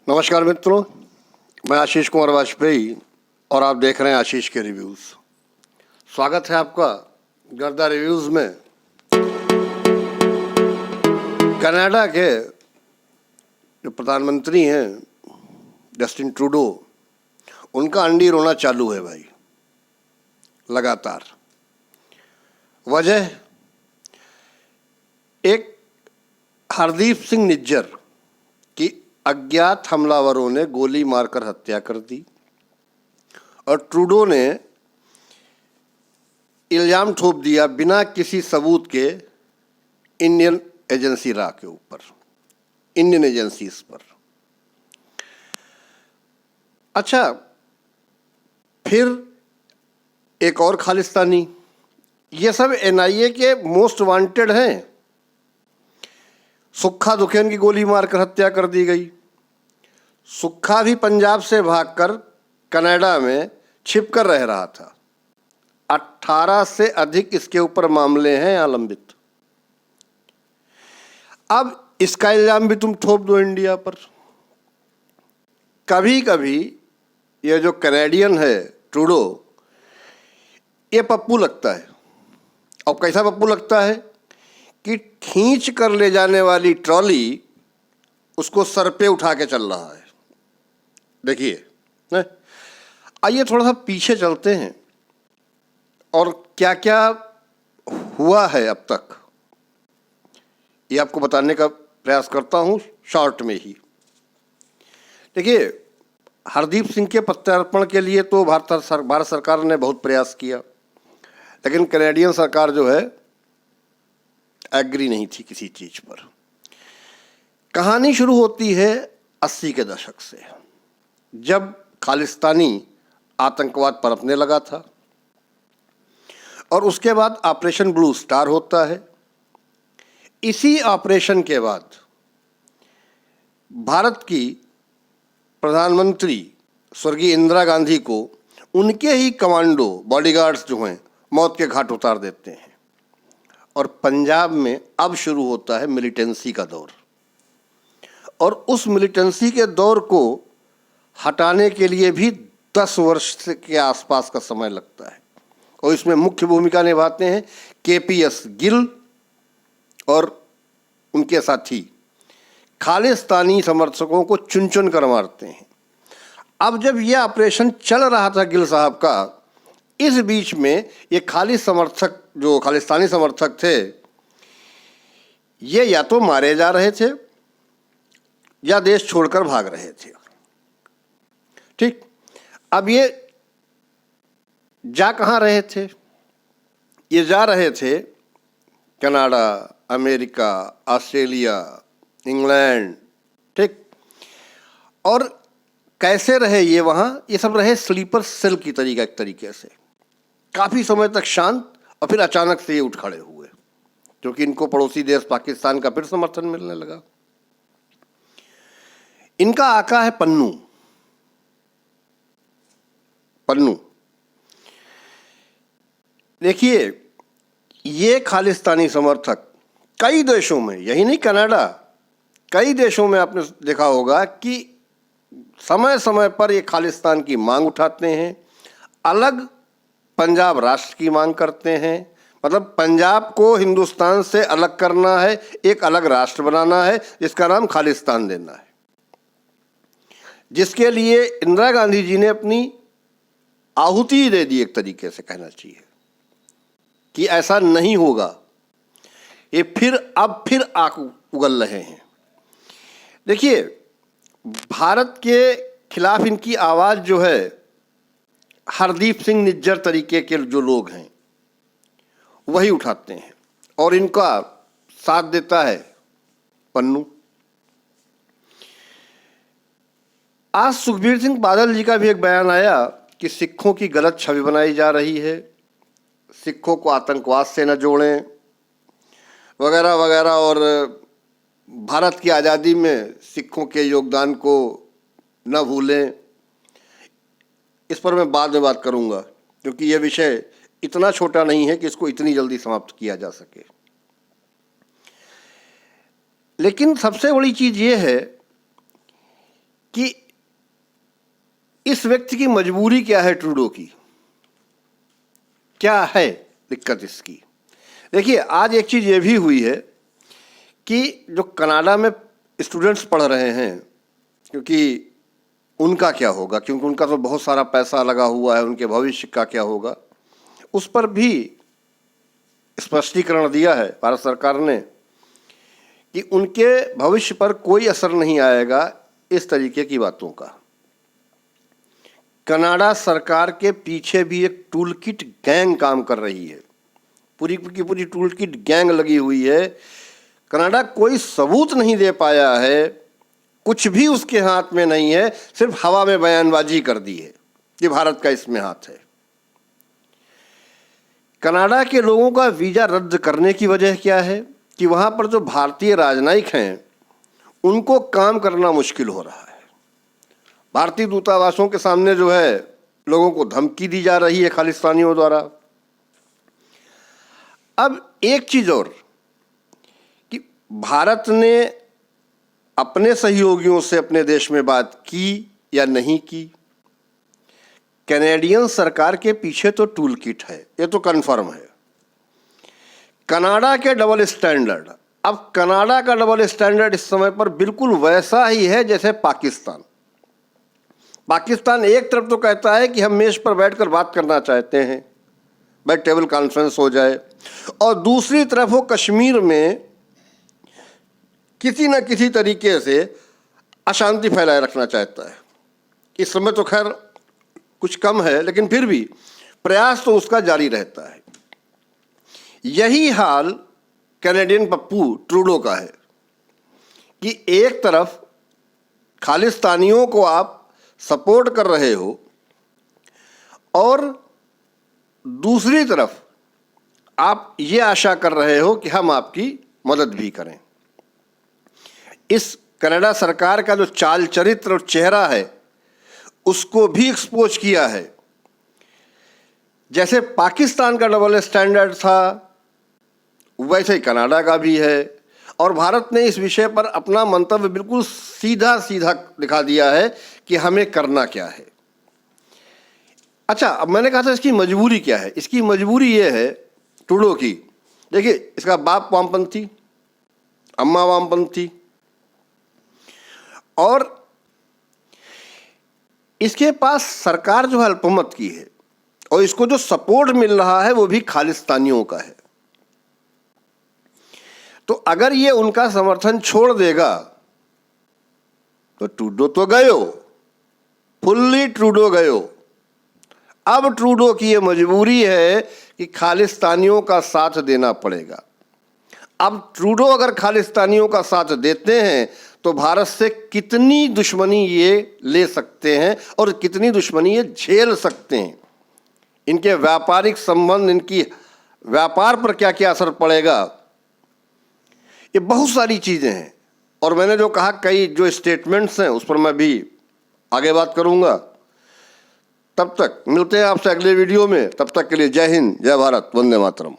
नमस्कार मित्रों, मैं आशीष कुमार वाजपेयी और आप देख रहे हैं आशीष के रिव्यूज़। स्वागत है आपका गर्दा रिव्यूज़ में। कनाडा के जो प्रधानमंत्री हैं जस्टिन ट्रूडो, उनका अंडी रोना चालू है भाई, लगातार। वजह एक हरदीप सिंह निज्जर की अज्ञात हमलावरों ने गोली मारकर हत्या कर दी और ट्रूडो ने इल्जाम थोप दिया बिना किसी सबूत के इंडियन एजेंसी रा के ऊपर, इंडियन एजेंसीज पर। अच्छा, फिर एक और खालिस्तानी, ये सब एनआईए के मोस्ट वांटेड हैं। सुक्खा दुखेन की गोली मारकर हत्या कर दी गई। सुक्खा भी पंजाब से भागकर कनाडा में छिपकर रह रहा था। 18 से अधिक इसके ऊपर मामले हैं यहाँ लंबित। अब इसका इल्जाम भी तुम थोप दो इंडिया पर। कभी कभी ये जो कैनेडियन है ट्रूडो, ये पप्पू लगता है। और कैसा पप्पू लगता है कि खींच कर ले जाने वाली ट्रॉली उसको सर पे उठा के चल रहा है। देखिए, आइए थोड़ा सा पीछे चलते हैं और क्या क्या हुआ है अब तक, ये आपको बताने का प्रयास करता हूँ शॉर्ट में ही। देखिए, हरदीप सिंह के प्रत्यार्पण के लिए तो भारत सरकार ने बहुत प्रयास किया, लेकिन कैनेडियन सरकार जो है एग्री नहीं थी किसी चीज पर। कहानी शुरू होती है 80 के दशक से, जब खालिस्तानी आतंकवाद पनपने लगा था और उसके बाद ऑपरेशन ब्लू स्टार होता है। इसी ऑपरेशन के बाद भारत की प्रधानमंत्री स्वर्गीय इंदिरा गांधी को उनके ही कमांडो बॉडीगार्ड्स जो हैं मौत के घाट उतार देते हैं और पंजाब में अब शुरू होता है मिलिटेंसी का दौर। और उस मिलिटेंसी के दौर को हटाने के लिए भी 10 वर्ष के आसपास का समय लगता है और इसमें मुख्य भूमिका निभाते हैं केपीएस गिल और उनके साथी। खालिस्तानी समर्थकों को चुन चुन कर मारते हैं। अब जब यह ऑपरेशन चल रहा था गिल साहब का, इस बीच में ये खालिस्तानी समर्थक थे, ये या तो मारे जा रहे थे या देश छोड़कर भाग रहे थे। ठीक, अब ये जा कहाँ रहे थे? ये जा रहे थे कनाडा, अमेरिका, ऑस्ट्रेलिया, इंग्लैंड। ठीक, और कैसे रहे ये वहाँ? ये सब रहे स्लीपर सेल की एक तरीके से, काफ़ी समय तक शांत, और फिर अचानक से ये उठ खड़े हुए क्योंकि इनको पड़ोसी देश पाकिस्तान का फिर समर्थन मिलने लगा। इनका आका है पन्नू। देखिए, ये खालिस्तानी समर्थक कई देशों में, यही नहीं कनाडा, कई देशों में आपने देखा होगा कि समय समय पर ये खालिस्तान की मांग उठाते हैं। अलग पंजाब राष्ट्र की मांग करते हैं, मतलब पंजाब को हिंदुस्तान से अलग करना है, एक अलग राष्ट्र बनाना है जिसका नाम खालिस्तान देना है, जिसके लिए इंदिरा गांधी जी ने अपनी आहुति दे दी, एक तरीके से कहना चाहिए कि ऐसा नहीं होगा। ये अब फिर आग उगल रहे हैं। देखिए, भारत के खिलाफ इनकी आवाज़ जो है, हरदीप सिंह निज्जर तरीके के जो लोग हैं वही उठाते हैं और इनका साथ देता है पन्नू। आज सुखबीर सिंह बादल जी का भी एक बयान आया कि सिखों की गलत छवि बनाई जा रही है, सिखों को आतंकवाद से न जोड़ें वगैरह वगैरह, और भारत की आज़ादी में सिखों के योगदान को न भूलें। इस पर मैं बाद में बात करूंगा क्योंकि यह विषय इतना छोटा नहीं है कि इसको इतनी जल्दी समाप्त किया जा सके। लेकिन सबसे बड़ी चीज़ ये है कि इस व्यक्ति की मजबूरी क्या है, ट्रूडो की क्या है दिक्कत इसकी। देखिए, आज एक चीज़ ये भी हुई है कि जो कनाडा में स्टूडेंट्स पढ़ रहे हैं, क्योंकि उनका क्या होगा, क्योंकि उनका तो बहुत सारा पैसा लगा हुआ है, उनके भविष्य का क्या होगा, उस पर भी स्पष्टीकरण दिया है भारत सरकार ने कि उनके भविष्य पर कोई असर नहीं आएगा इस तरीके की बातों का। कनाडा सरकार के पीछे भी एक टूलकिट गैंग काम कर रही है, पूरी की पूरी टूलकिट गैंग लगी हुई है। कनाडा कोई सबूत नहीं दे पाया है, कुछ भी उसके हाथ में नहीं है, सिर्फ हवा में बयानबाजी कर दी है कि भारत का इसमें हाथ है। कनाडा के लोगों का वीज़ा रद्द करने की वजह क्या है कि वहाँ पर जो भारतीय राजनयिक हैं उनको काम करना मुश्किल हो रहा है। भारतीय दूतावासों के सामने जो है लोगों को धमकी दी जा रही है खालिस्तानियों द्वारा। अब एक चीज़ और कि भारत ने अपने सहयोगियों से अपने देश में बात की या नहीं की। कैनेडियन सरकार के पीछे तो टूल किट है, ये तो कन्फर्म है। कनाडा के डबल स्टैंडर्ड, अब कनाडा का डबल स्टैंडर्ड इस समय पर बिल्कुल वैसा ही है जैसे पाकिस्तान। पाकिस्तान एक तरफ तो कहता है कि हम मेज पर बैठकर बात करना चाहते हैं, भाई टेबल कॉन्फ्रेंस हो जाए, और दूसरी तरफ वो कश्मीर में किसी न किसी तरीके से अशांति फैलाए रखना चाहता है। इस समय तो खैर कुछ कम है, लेकिन फिर भी प्रयास तो उसका जारी रहता है। यही हाल कैनेडियन पप्पू ट्रूडो का है कि एक तरफ खालिस्तानियों को आप सपोर्ट कर रहे हो और दूसरी तरफ आप ये आशा कर रहे हो कि हम आपकी मदद भी करें। इस कनाडा सरकार का जो चाल चरित्र और चेहरा है उसको भी एक्सपोज किया है। जैसे पाकिस्तान का डबल स्टैंडर्ड था वैसे ही कनाडा का भी है, और भारत ने इस विषय पर अपना मंतव्य बिल्कुल सीधा सीधा दिखा दिया है कि हमें करना क्या है। अच्छा, अब मैंने कहा था इसकी मजबूरी क्या है। इसकी मजबूरी ये है ट्रूडो की, देखिए इसका बाप वामपंथी, अम्मा वामपंथी, और इसके पास सरकार जो है अल्पमत की है, और इसको जो सपोर्ट मिल रहा है वो भी खालिस्तानियों का है। तो अगर ये उनका समर्थन छोड़ देगा तो ट्रूडो तो गयो, फुल्ली ट्रूडो गयो। अब ट्रूडो की ये मजबूरी है कि खालिस्तानियों का साथ देना पड़ेगा। अब ट्रूडो अगर खालिस्तानियों का साथ देते हैं तो भारत से कितनी दुश्मनी ये ले सकते हैं और कितनी दुश्मनी ये झेल सकते हैं। इनके व्यापारिक संबंध, इनकी व्यापार पर क्या क्या असर पड़ेगा, ये बहुत सारी चीज़ें हैं। और मैंने जो कहा, कई जो स्टेटमेंट्स हैं उस पर मैं भी आगे बात करूंगा। तब तक मिलते हैं आपसे अगले वीडियो में। तब तक के लिए जय हिंद, जय भारत, वंदे मातरम।